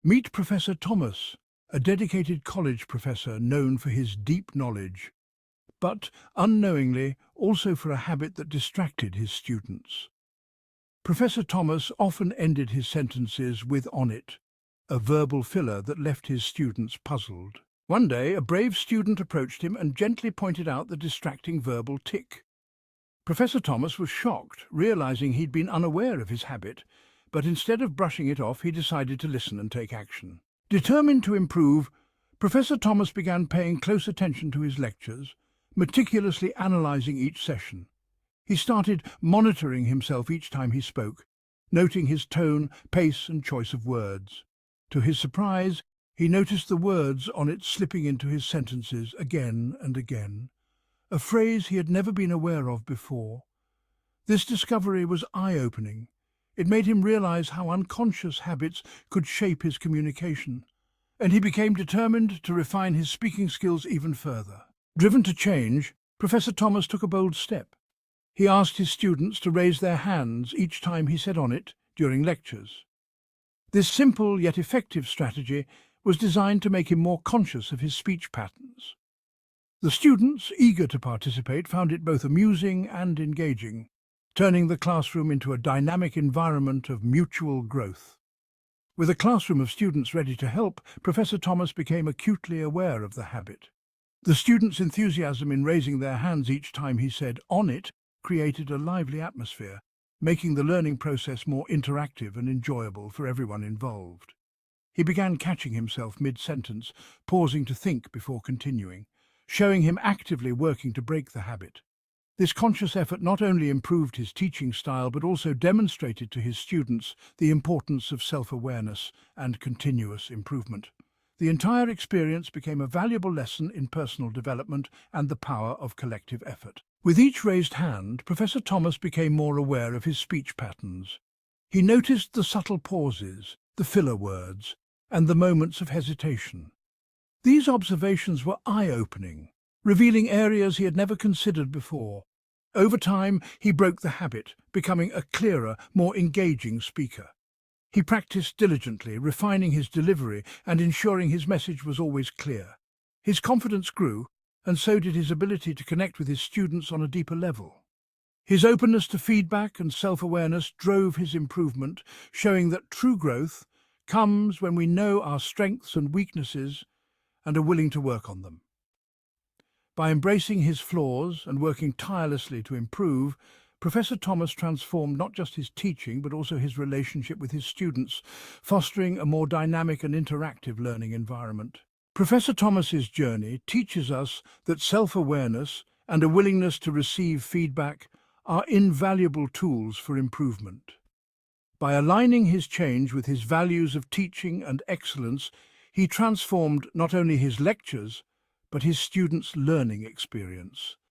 Meet Professor Thomas, a dedicated college professor known for his deep knowledge, but, unknowingly, also for a habit that distracted his students. Professor Thomas often ended his sentences with "on it," a verbal filler that left his students puzzled. One day, a brave student approached him and gently pointed out the distracting verbal tick. Professor Thomas was shocked, realizing he'd been unaware of his habit, but instead of brushing it off, he decided to listen and take action. Determined to improve, Professor Thomas began paying close attention to his lectures, meticulously analyzing each session. He started monitoring himself each time he spoke, noting his tone, pace, and choice of words. To his surprise, he noticed the words on it slipping into his sentences again and again, a phrase he had never been aware of before. This discovery was eye-opening. It made him realize how unconscious habits could shape his communication, and he became determined to refine his speaking skills even further. Driven to change, Professor Thomas took a bold step. He asked his students to raise their hands each time he said "on it" during lectures. This simple yet effective strategy was designed to make him more conscious of his speech patterns. The students, eager to participate, found it both amusing and engaging, turning the classroom into a dynamic environment of mutual growth. With a classroom of students ready to help, Professor Thomas became acutely aware of the habit. The students' enthusiasm in raising their hands each time he said "on it" created a lively atmosphere, making the learning process more interactive and enjoyable for everyone involved. He began catching himself mid-sentence, pausing to think before continuing, showing him actively working to break the habit. This conscious effort not only improved his teaching style but also demonstrated to his students the importance of self-awareness and continuous improvement. The entire experience became a valuable lesson in personal development and the power of collective effort. With each raised hand, Professor Thomas became more aware of his speech patterns. He noticed the subtle pauses, the filler words, and the moments of hesitation. These observations were eye-opening, revealing areas he had never considered before. Over time, he broke the habit, becoming a clearer, more engaging speaker. He practiced diligently, refining his delivery and ensuring his message was always clear. His confidence grew, and so did his ability to connect with his students on a deeper level. His openness to feedback and self-awareness drove his improvement, showing that true growth comes when we know our strengths and weaknesses and are willing to work on them. By embracing his flaws and working tirelessly to improve, Professor Thomas transformed not just his teaching but also his relationship with his students, fostering a more dynamic and interactive learning environment. Professor Thomas's journey teaches us that self-awareness and a willingness to receive feedback are invaluable tools for improvement. By aligning his change with his values of teaching and excellence, he transformed not only his lectures but his students' learning experience.